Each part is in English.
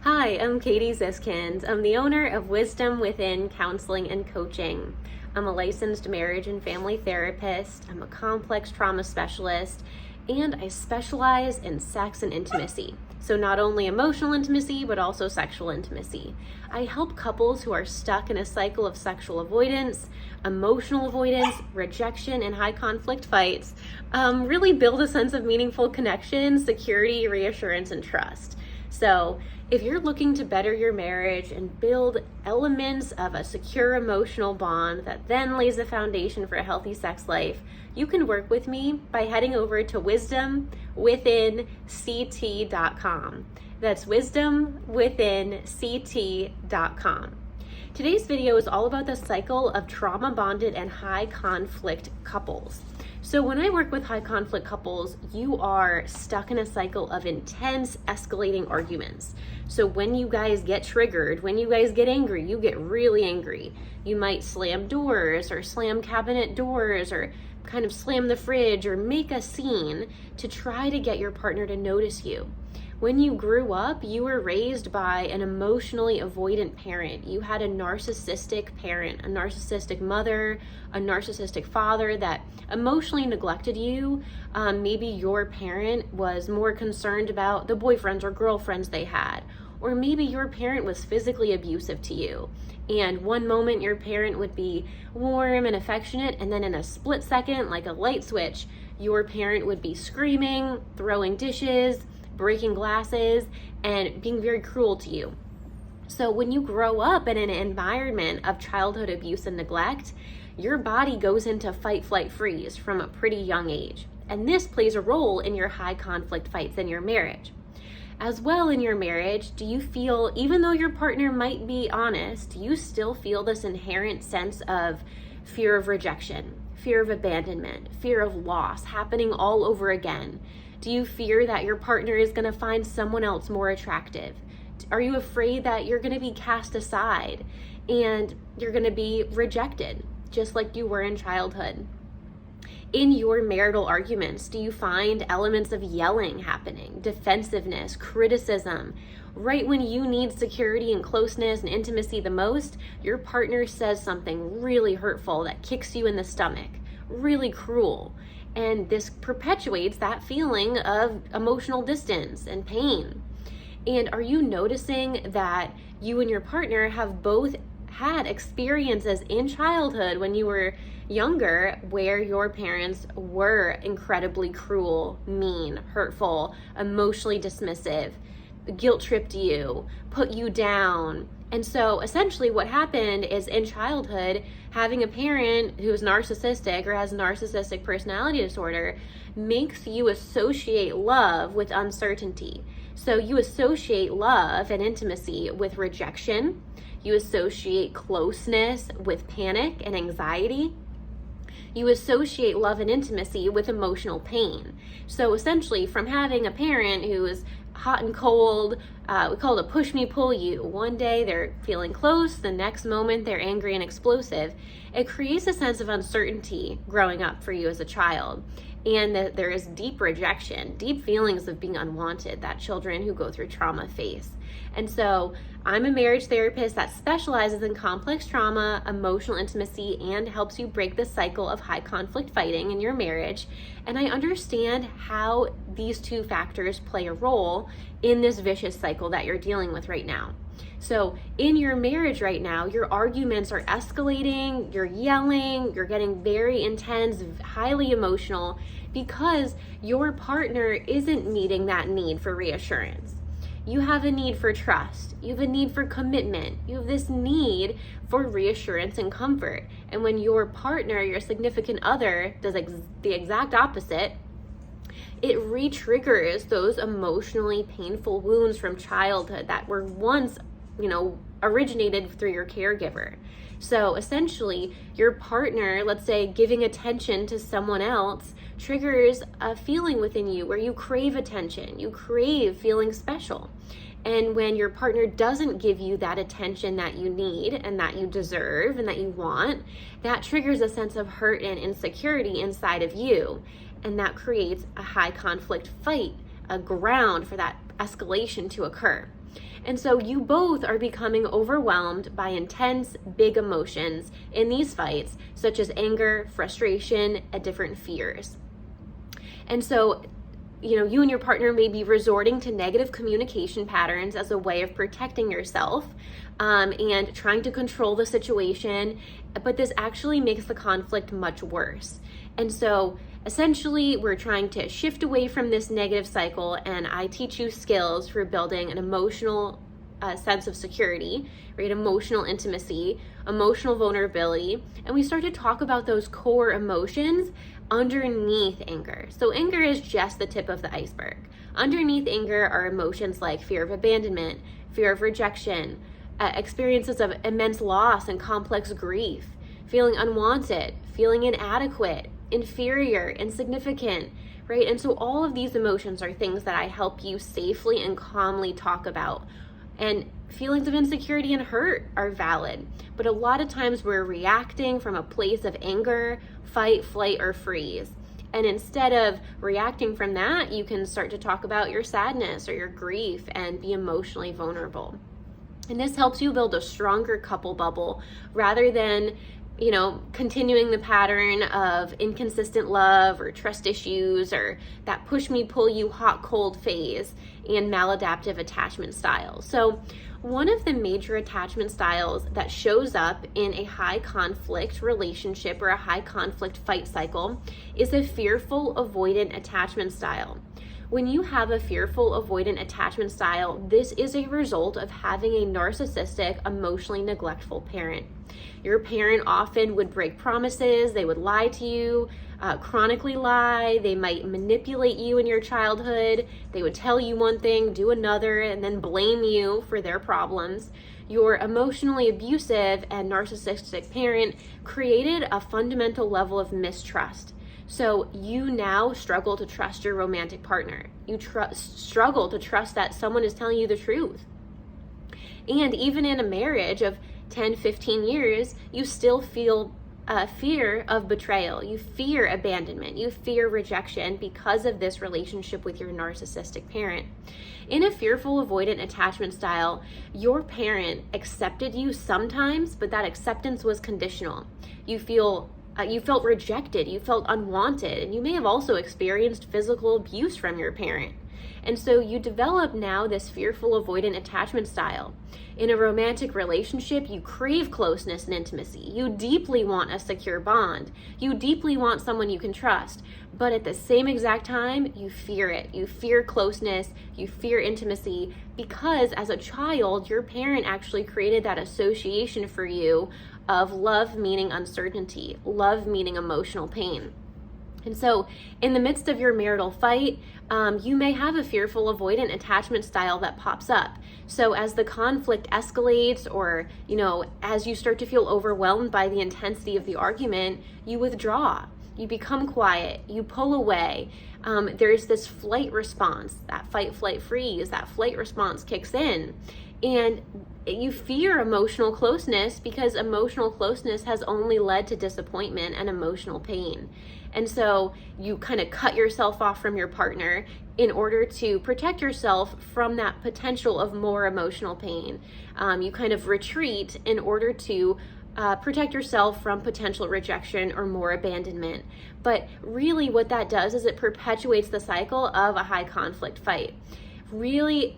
Hi, I'm Katie Ziskind. I'm the owner of Wisdom Within Counseling and Coaching. I'm a licensed marriage and family therapist. I'm a complex trauma specialist, and I specialize in sex and intimacy. So not only emotional intimacy, but also sexual intimacy. I help couples who are stuck in a cycle of sexual avoidance, emotional avoidance, rejection, and high conflict fights, really build a sense of meaningful connection, security, reassurance, and trust. So if you're looking to better your marriage and build elements of a secure emotional bond that then lays a foundation for a healthy sex life, you can work with me by heading over to wisdomwithinct.com. That's wisdomwithinct.com. Today's video is all about the cycle of trauma-bonded and high-conflict couples. So when I work with high-conflict couples, you are stuck in a cycle of intense, escalating arguments. So when you guys get triggered, when you guys get angry, you get really angry. You might slam doors or slam cabinet doors or kind of slam the fridge or make a scene to try to get your partner to notice you. When you grew up, you were raised by an emotionally avoidant parent. You had a narcissistic parent, a narcissistic mother, a narcissistic father that emotionally neglected you. Maybe your parent was more concerned about the boyfriends or girlfriends they had. Or maybe your parent was physically abusive to you. And one moment your parent would be warm and affectionate, and then in a split second, like a light switch, your parent would be screaming, throwing dishes, breaking glasses, and being very cruel to you. So when you grow up in an environment of childhood abuse and neglect, your body goes into fight, flight, freeze from a pretty young age. And this plays a role in your high conflict fights in your marriage. As well, in your marriage, do you feel, even though your partner might be honest, do you still feel this inherent sense of fear of rejection, fear of abandonment, fear of loss happening all over again? Do you fear that your partner is going to find someone else more attractive? Are you afraid that you're going to be cast aside and you're going to be rejected, just like you were in childhood? In your marital arguments, do you find elements of yelling happening, defensiveness, criticism? Right when you need security and closeness and intimacy the most, your partner says something really hurtful that kicks you in the stomach, really cruel. And this perpetuates that feeling of emotional distance and pain. And are you noticing that you and your partner have both had experiences in childhood when you were younger where your parents were incredibly cruel, mean, hurtful, emotionally dismissive, guilt tripped you, put you down? And so essentially what happened is in childhood, having a parent who's narcissistic or has narcissistic personality disorder makes you associate love with uncertainty. So you associate love and intimacy with rejection. You associate closeness with panic and anxiety. You associate love and intimacy with emotional pain. So essentially, from having a parent who is hot and cold, we call it a push me, pull you. One day they're feeling close, the next moment they're angry and explosive. It creates a sense of uncertainty growing up for you as a child. And that there is deep rejection, deep feelings of being unwanted that children who go through trauma face. And so I'm a marriage therapist that specializes in complex trauma, emotional intimacy, and helps you break the cycle of high conflict fighting in your marriage. And I understand how these two factors play a role in this vicious cycle that you're dealing with right now. So in your marriage right now, your arguments are escalating, you're yelling, you're getting very intense, highly emotional, because your partner isn't meeting that need for reassurance. You have a need for trust. You have a need for commitment. You have this need for reassurance and comfort. And when your partner, your significant other, does the exact opposite, it re-triggers those emotionally painful wounds from childhood that were once, originated through your caregiver. So essentially, your partner, let's say, giving attention to someone else triggers a feeling within you where you crave attention, you crave feeling special. And when your partner doesn't give you that attention that you need and that you deserve and that you want, that triggers a sense of hurt and insecurity inside of you. And that creates a high conflict fight, a ground for that escalation to occur. And so you both are becoming overwhelmed by intense, big emotions in these fights, such as anger, frustration, and different fears. And so, you and your partner may be resorting to negative communication patterns as a way of protecting yourself and trying to control the situation, but this actually makes the conflict much worse. And so essentially, we're trying to shift away from this negative cycle, and I teach you skills for building an emotional sense of security, right? Emotional intimacy, emotional vulnerability, and we start to talk about those core emotions underneath anger. So anger is just the tip of the iceberg. Underneath anger are emotions like fear of abandonment, fear of rejection, experiences of immense loss and complex grief, feeling unwanted, feeling inadequate, inferior, insignificant, right? And so all of these emotions are things that I help you safely and calmly talk about. And feelings of insecurity and hurt are valid, but a lot of times we're reacting from a place of anger, fight, flight, or freeze. And instead of reacting from that, you can start to talk about your sadness or your grief and be emotionally vulnerable. And this helps you build a stronger couple bubble rather than continuing the pattern of inconsistent love or trust issues or that push me, pull you, hot, cold phase and maladaptive attachment styles. So one of the major attachment styles that shows up in a high conflict relationship or a high conflict fight cycle is a fearful avoidant attachment style. When you have a fearful avoidant attachment style, this is a result of having a narcissistic, emotionally neglectful parent. Your parent often would break promises, they would lie to you, chronically lie, they might manipulate you in your childhood, they would tell you one thing, do another, and then blame you for their problems. Your emotionally abusive and narcissistic parent created a fundamental level of mistrust. So you now struggle to trust your romantic partner. You struggle to trust that someone is telling you the truth. And even in a marriage of 10, 15 years, you still feel fear of betrayal. You fear abandonment. You fear rejection because of this relationship with your narcissistic parent. In a fearful avoidant attachment style, your parent accepted you sometimes, but that acceptance was conditional. You felt rejected, you felt unwanted, and you may have also experienced physical abuse from your parent. And so you develop now this fearful avoidant attachment style. In a romantic relationship, you crave closeness and intimacy. You deeply want a secure bond. You deeply want someone you can trust. But at the same exact time, you fear it. You fear closeness, you fear intimacy, because as a child, your parent actually created that association for you of love meaning uncertainty, love meaning emotional pain. And so in the midst of your marital fight, you may have a fearful avoidant attachment style that pops up. So as the conflict escalates or, as you start to feel overwhelmed by the intensity of the argument, you withdraw, you become quiet, you pull away. There's this flight response, that fight, flight, freeze, that flight response kicks in. And you fear emotional closeness because emotional closeness has only led to disappointment and emotional pain. And so you kind of cut yourself off from your partner in order to protect yourself from that potential of more emotional pain. You kind of retreat in order to protect yourself from potential rejection or more abandonment. But really what that does is it perpetuates the cycle of a high conflict fight. Really,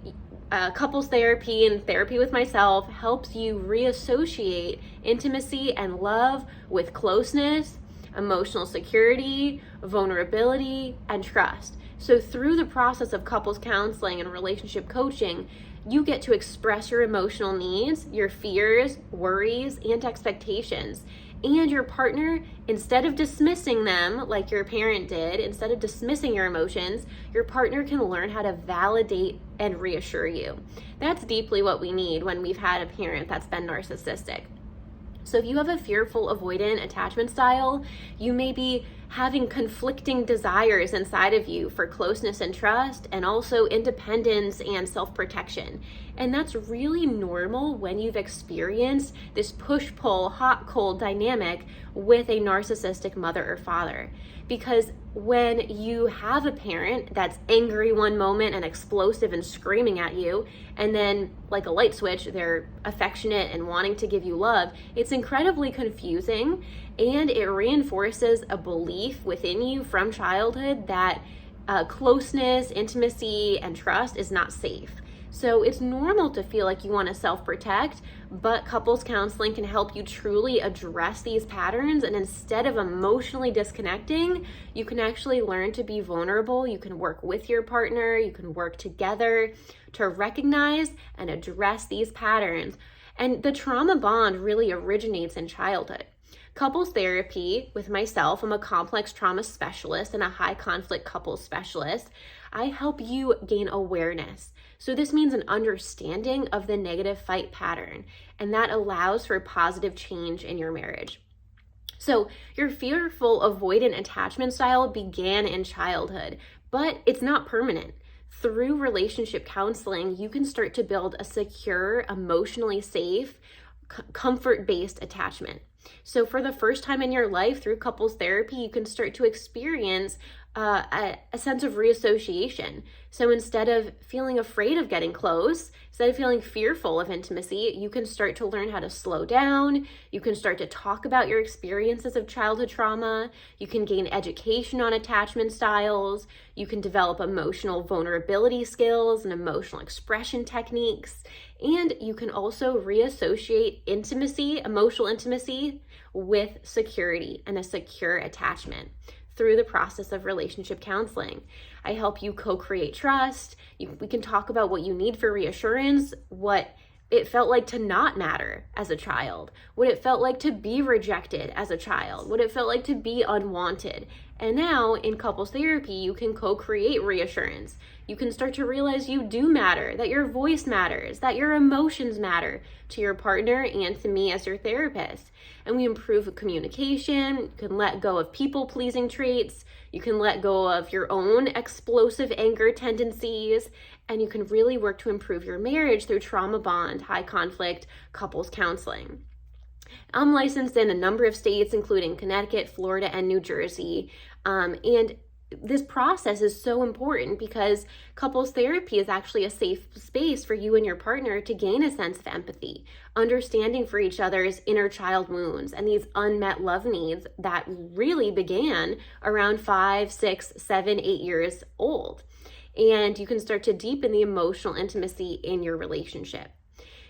couples therapy and therapy with myself helps you reassociate intimacy and love with closeness, emotional security, vulnerability, and trust. So through the process of couples counseling and relationship coaching, you get to express your emotional needs, your fears, worries, and expectations. And your partner, instead of dismissing them like your parent did, instead of dismissing your emotions, your partner can learn how to validate and reassure you. That's deeply what we need when we've had a parent that's been narcissistic. So if you have a fearful avoidant attachment style, you may be having conflicting desires inside of you for closeness and trust, and also independence and self-protection. And that's really normal when you've experienced this push-pull, hot-cold dynamic with a narcissistic mother or father. Because when you have a parent that's angry one moment and explosive and screaming at you, and then like a light switch, they're affectionate and wanting to give you love, it's incredibly confusing, and it reinforces a belief within you from childhood that closeness, intimacy, and trust is not safe. So it's normal to feel like you want to self-protect, but couples counseling can help you truly address these patterns. And instead of emotionally disconnecting, you can actually learn to be vulnerable. You can work with your partner. You can work together to recognize and address these patterns. And the trauma bond really originates in childhood. Couples therapy with myself, I'm a complex trauma specialist and a high conflict couples specialist. I help you gain awareness. So this means an understanding of the negative fight pattern, and that allows for positive change in your marriage. So your fearful avoidant attachment style began in childhood, but it's not permanent. Through relationship counseling, you can start to build a secure, emotionally safe, comfort-based attachment. So for the first time in your life, through couples therapy, you can start to experience a sense of reassociation. So instead of feeling afraid of getting close, instead of feeling fearful of intimacy, you can start to learn how to slow down. You can start to talk about your experiences of childhood trauma. You can gain education on attachment styles. You can develop emotional vulnerability skills and emotional expression techniques. And you can also reassociate intimacy, emotional intimacy, with security and a secure attachment through the process of relationship counseling. I help you co-create trust. We can talk about what you need for reassurance, what it felt like to not matter as a child, what it felt like to be rejected as a child, what it felt like to be unwanted. And now in couples therapy, you can co-create reassurance. You can start to realize you do matter, that your voice matters, that your emotions matter to your partner and to me as your therapist. And we improve communication. You can let go of people-pleasing traits. You can let go of your own explosive anger tendencies. And you can really work to improve your marriage through trauma bond, high conflict couples counseling. I'm licensed in a number of states, including Connecticut, Florida, and New Jersey. And this process is so important because couples therapy is actually a safe space for you and your partner to gain a sense of empathy, understanding for each other's inner child wounds and these unmet love needs that really began around 5, 6, 7, 8 years old. And you can start to deepen the emotional intimacy in your relationship.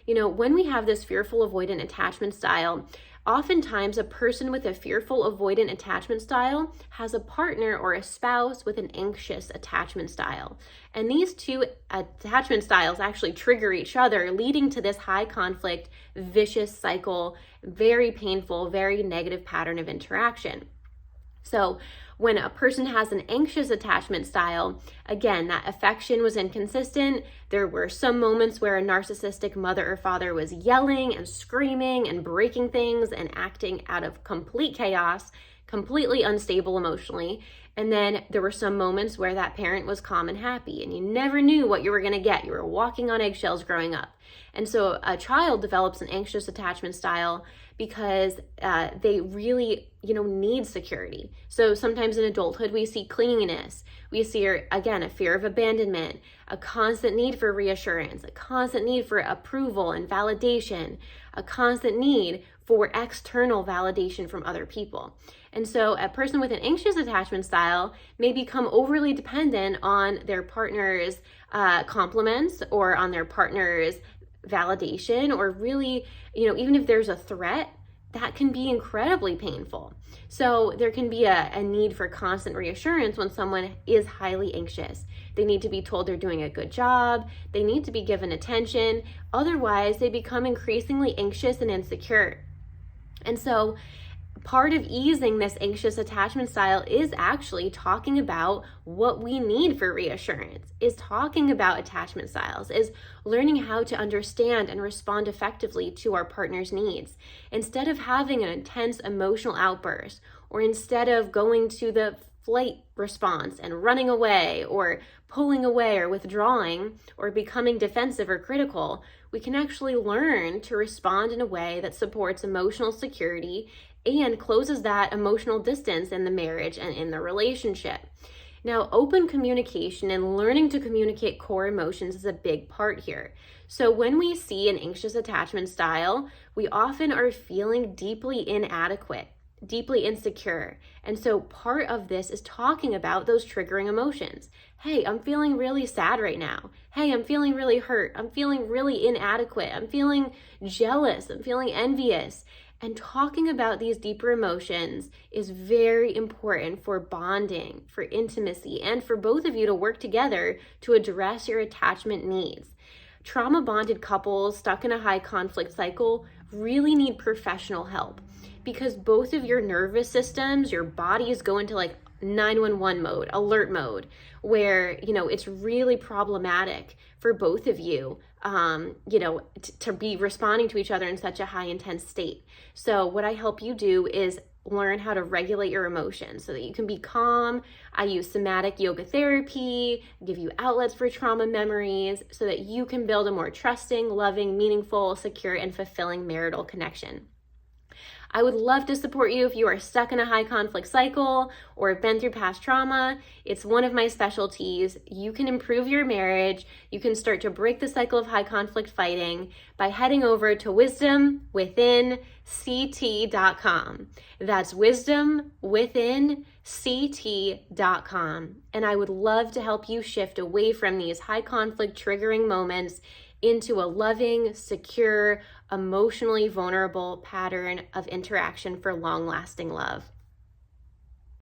You know, when we have this fearful avoidant attachment style, oftentimes a person with a fearful avoidant attachment style has a partner or a spouse with an anxious attachment style. And these two attachment styles actually trigger each other, leading to this high conflict, vicious cycle, very painful, very negative pattern of interaction. So when a person has an anxious attachment style, again, that affection was inconsistent. There were some moments where a narcissistic mother or father was yelling and screaming and breaking things and acting out of complete chaos, completely unstable emotionally. And then there were some moments where that parent was calm and happy, and you never knew what you were going to get. You were walking on eggshells growing up. And so a child develops an anxious attachment style because they really, need security. So sometimes in adulthood, we see clinginess. We see, again, a fear of abandonment, a constant need for reassurance, a constant need for approval and validation, a constant need for external validation from other people. And so a person with an anxious attachment style may become overly dependent on their partner's compliments or on their partner's validation, or really, even if there's a threat, that can be incredibly painful. So there can be a need for constant reassurance when someone is highly anxious. They need to be told they're doing a good job. They need to be given attention. Otherwise, they become increasingly anxious and insecure. And so part of easing this anxious attachment style is actually talking about what we need for reassurance, is talking about attachment styles, is learning how to understand and respond effectively to our partner's needs. Instead of having an intense emotional outburst or instead of going to the flight response and running away or pulling away or withdrawing or becoming defensive or critical, we can actually learn to respond in a way that supports emotional security and closes that emotional distance in the marriage and in the relationship. Now, open communication and learning to communicate core emotions is a big part here. So when we see an anxious attachment style, we often are feeling deeply inadequate, deeply insecure. And so part of this is talking about those triggering emotions. Hey, I'm feeling really sad right now. Hey, I'm feeling really hurt. I'm feeling really inadequate. I'm feeling jealous. I'm feeling envious. And talking about these deeper emotions is very important for bonding, for intimacy, and for both of you to work together to address your attachment needs. Trauma bonded couples stuck in a high conflict cycle really need professional help because both of your nervous systems, your bodies go into like 911 mode, alert mode, where, it's really problematic for both of you, to be responding to each other in such a high intense state. So what I help you do is learn how to regulate your emotions so that you can be calm. I use somatic yoga therapy, give you outlets for trauma memories so that you can build a more trusting, loving, meaningful, secure, and fulfilling marital connection. I would love to support you if you are stuck in a high conflict cycle or have been through past trauma. It's one of my specialties. You can improve your marriage. You can start to break the cycle of high conflict fighting by heading over to wisdomwithinct.com. That's wisdomwithinct.com. And I would love to help you shift away from these high conflict triggering moments into a loving, secure, emotionally vulnerable pattern of interaction for long-lasting love.